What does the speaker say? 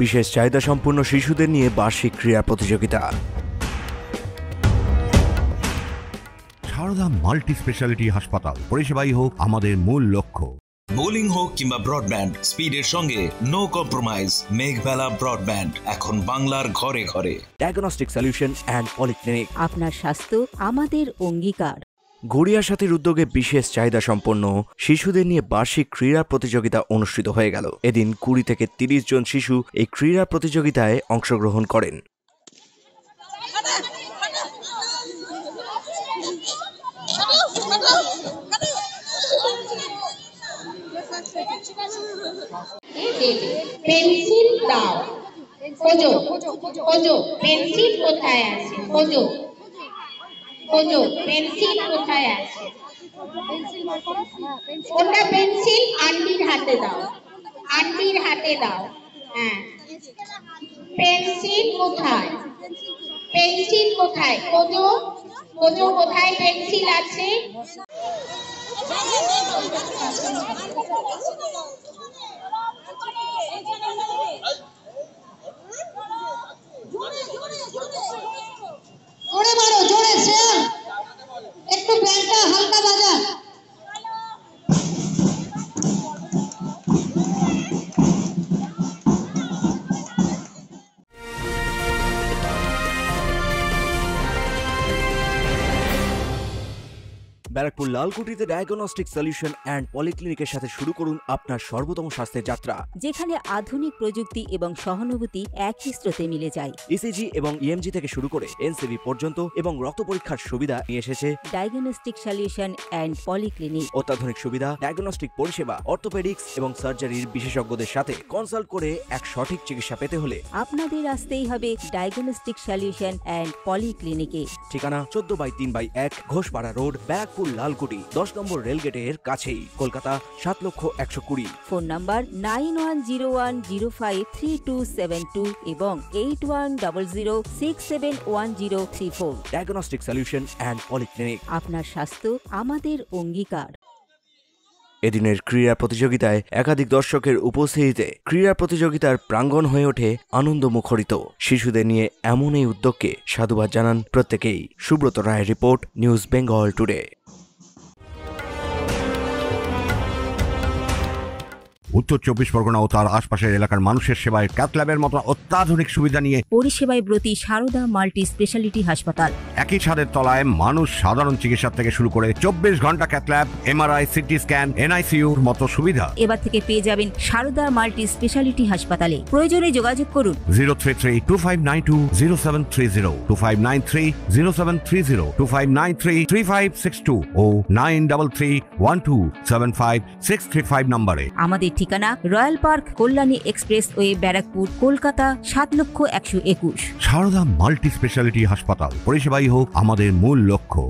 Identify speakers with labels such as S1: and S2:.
S1: বিশেষ চাহিদা সম্পন্ন শিশুদের নিয়ে বার্ষিক ক্রীড়া প্রতিযোগিতা।
S2: সারদা মাল্টি স্পেশালিটি হাসপাতাল, পরিষেবাই হোক আমাদের মূল লক্ষ্য।
S3: বোলিং হোক কিংবা ব্রডব্যান্ড, স্পিডের সঙ্গে নো কম্প্রোমাইজ। মেঘবেলা ব্রডব্যান্ড এখন বাংলার ঘরে ঘরে।
S1: ডায়াগনস্টিক সলিউশন অ্যান্ড পলিক্লিনিক,
S4: আপনার স্বাস্থ্য আমাদের অঙ্গীকার।
S1: গড়িয়া সাথীর উদ্যোগে বিশেষ চাহিদা সম্পন্ন শিশুদের নিয়ে বার্ষিক ক্রীড়া প্রতিযোগিতা অনুষ্ঠিত হয়ে গেল। এদিন 20 থেকে 30 জন শিশু এই ক্রীড়া প্রতিযোগিতায় অংশগ্রহণ করেন।
S5: পেন্সিল দাও, খোঁজো খোঁজো পেন্সিল কোথায় আছে, খোঁজো খোঁজো পেন্সিল কোথায় আছে। ওটা পেন্সিল আন্টির হাতে দাও, আন্টির হাতে দাও। হ্যাঁ, পেন্সিল কোথায়, পেন্সিল কোথায়, খোঁজো খোঁজো কোথায় পেন্সিল আছে।
S6: জোরে মারো, জোরে শ্রেয়া, একটু ব্যাংকটা হালকা বাজা।
S1: ব্যারাকপুর লালকুটিতে ডায়াগনস্টিক সলিউশন অ্যান্ড পলিক্লিনিকের সাথে শুরু করুন আপনার সর্বোত্তম স্বাস্থ্যের যাত্রা,
S4: যেখানে আধুনিক প্রযুক্তি এবং সহানুভূতি একই স্রোতে মিলে যায়।
S1: ইসিজি এবং ইএমজি থেকে শুরু করে এনসিবি পর্যন্ত এবং রক্ত পরীক্ষার সুবিধা নিয়ে এসেছে
S4: ডায়াগনস্টিক সলিউশন অ্যান্ড পলিক্লিনিক।
S1: অত্যাধুনিক সুবিধা, ডায়াগনস্টিক পরিষেবা, অর্থোপেডিক্স এবং সার্জারির বিশেষজ্ঞদের সাথে কনসাল্ট করে এক সঠিক চিকিৎসা পেতে হলে
S4: আপনাদের আসতেই হবে ডায়াগনস্টিক সলিউশন অ্যান্ড পলিক্লিনিকে।
S1: ঠিকানা 14/3/1 ঘোষপাড়া রোড, ব্যারাকপুর লালকুটি, 10 নম্বর রেলগেটের কাছেই, কলকাতা 7,120,000।
S4: ফোন নাম্বার 9101053272 এবং 8100671034।
S1: ডায়াগনস্টিক সলিউশন অ্যান্ড পলিক্লিনিক,
S4: আপনার স্বাস্থ্য আমাদের অঙ্গীকার।
S1: এদিনের ক্রীড়া প্রতিযোগিতায় একাধিক দর্শকের উপস্থিতিতে ক্রীড়া প্রতিযোগিতার প্রাঙ্গণ হয়ে ওঠে আনন্দ মুখরিত। শিশুদের নিয়ে এমন এই উদ্যোগকে সাধুবাদ জানান প্রত্যেকেই। সুব্রত রায়ের রিপোর্ট, নিউজ বেঙ্গল টুডে।
S2: উত্তর 24 পরগনা ও তার আশপাশের এলাকার মানুষের সেবায় ক্যাথ ল্যাবের মতো অত্যাধুনিক সুবিধা নিয়ে
S4: পরিষেবায় ব্রতী সারদা মাল্টি স্পেশালিটি হাসপাতাল।
S2: একই ছাদের তলায় মানুষ সাধারণ চিকিৎসা থেকে শুরু করে 24 ঘন্টা cath lab, MRI, CT scan, এনআইসিইউর মতো সুবিধা
S4: এবার থেকে পেয়ে যাবেন সারদা মাল্টি স্পেশালিটি হাসপাতালে। প্রয়োজনে যোগাযোগ করুন
S2: 033-2592-0730, 2593-0730, 2593-3562 ও 9331275635 নম্বরে।
S4: আমাদের ঠিকানা royal park, Kalyani expressway, Barrackpore, Kolkata 7,121,000।
S2: Sarada multi speciality হাসপাতাল, পরিষেবাই হোক আমাদের মূল লক্ষ্য।